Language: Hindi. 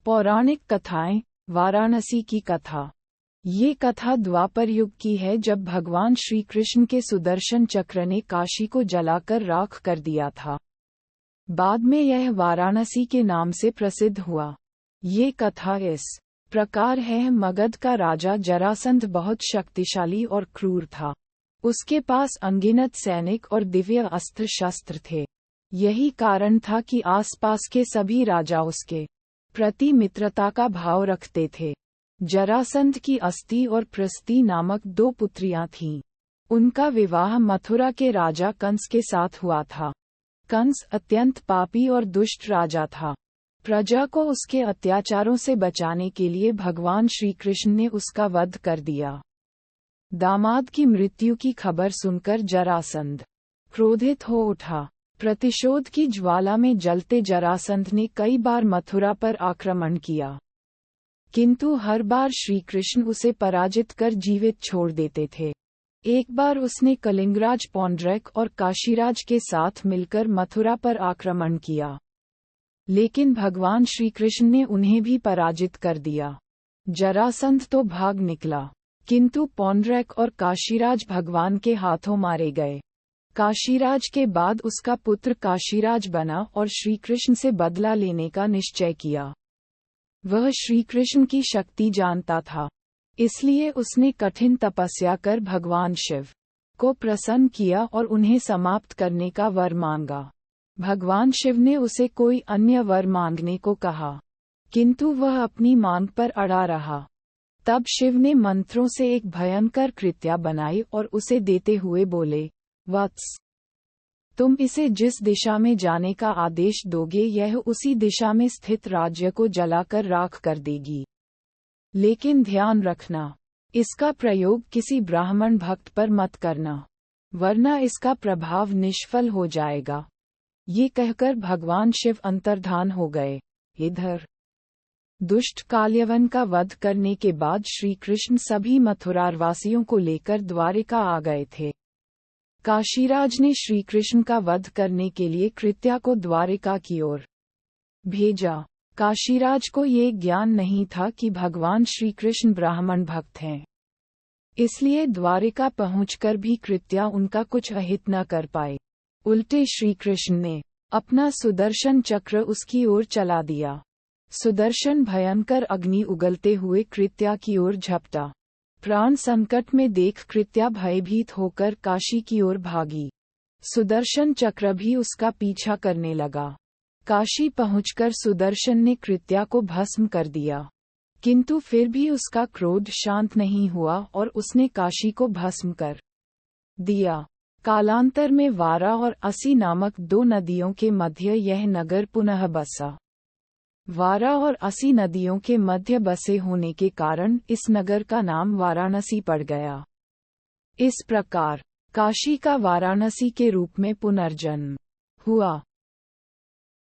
पौराणिक कथाएं। वाराणसी की कथा। ये कथा द्वापर युग की है, जब भगवान श्री कृष्ण के सुदर्शन चक्र ने काशी को जलाकर राख कर दिया था। बाद में यह वाराणसी के नाम से प्रसिद्ध हुआ। ये कथा इस प्रकार है। मगध का राजा जरासंध बहुत शक्तिशाली और क्रूर था। उसके पास अनगिनत सैनिक और दिव्य अस्त्र शस्त्र थे। यही कारण था कि आसपास के सभी राजा उसके प्रति मित्रता का भाव रखते थे। जरासंध की अस्ति और प्रस्ति नामक दो पुत्रियां थीं। उनका विवाह मथुरा के राजा कंस के साथ हुआ था। कंस अत्यंत पापी और दुष्ट राजा था। प्रजा को उसके अत्याचारों से बचाने के लिए भगवान श्री कृष्ण ने उसका वध कर दिया। दामाद की मृत्यु की खबर सुनकर जरासंध क्रोधित हो उठा। प्रतिशोध की ज्वाला में जलते जरासंध ने कई बार मथुरा पर आक्रमण किया, किंतु हर बार श्री कृष्ण उसे पराजित कर जीवित छोड़ देते थे। एक बार उसने कलिंगराज पौंड्रैक और काशीराज के साथ मिलकर मथुरा पर आक्रमण किया, लेकिन भगवान श्री कृष्ण ने उन्हें भी पराजित कर दिया। जरासंध तो भाग निकला, किंतु पौंड्रैक और काशीराज भगवान के हाथों मारे गए। काशीराज के बाद उसका पुत्र काशीराज बना और श्री कृष्ण से बदला लेने का निश्चय किया। वह श्री कृष्ण की शक्ति जानता था, इसलिए उसने कठिन तपस्या कर भगवान शिव को प्रसन्न किया और उन्हें समाप्त करने का वर मांगा। भगवान शिव ने उसे कोई अन्य वर मांगने को कहा, किंतु वह अपनी मांग पर अड़ा रहा। तब शिव ने मंत्रों से एक भयंकर कृत्या बनाई और उसे देते हुए बोले, वत्स, तुम इसे जिस दिशा में जाने का आदेश दोगे, यह उसी दिशा में स्थित राज्य को जलाकर राख कर देगी। लेकिन ध्यान रखना, इसका प्रयोग किसी ब्राह्मण भक्त पर मत करना, वरना इसका प्रभाव निष्फल हो जाएगा। ये कहकर भगवान शिव अंतर्धान हो गए। इधर दुष्ट काल्यवन का वध करने के बाद श्री कृष्ण सभी मथुरावासियों को लेकर द्वारिका आ गए थे। काशीराज ने श्री कृष्ण का वध करने के लिए कृत्या को द्वारिका की ओर भेजा। काशीराज को ये ज्ञान नहीं था कि भगवान श्री कृष्ण ब्राह्मण भक्त हैं, इसलिए द्वारिका पहुंचकर भी कृत्या उनका कुछ अहित न कर पाए। उल्टे श्री कृष्ण ने अपना सुदर्शन चक्र उसकी ओर चला दिया। सुदर्शन भयंकर अग्नि उगलते हुए कृत्या की ओर झपटा। प्राण संकट में देख कृत्या भयभीत होकर काशी की ओर भागी। सुदर्शन चक्र भी उसका पीछा करने लगा। काशी पहुंचकर सुदर्शन ने कृत्या को भस्म कर दिया, किंतु फिर भी उसका क्रोध शांत नहीं हुआ और उसने काशी को भस्म कर दिया। कालांतर में वारा और असी नामक दो नदियों के मध्य यह नगर पुनः बसा। वारा और असी नदियों के मध्य बसे होने के कारण इस नगर का नाम वाराणसी पड़ गया। इस प्रकार काशी का वाराणसी के रूप में पुनर्जन्म हुआ।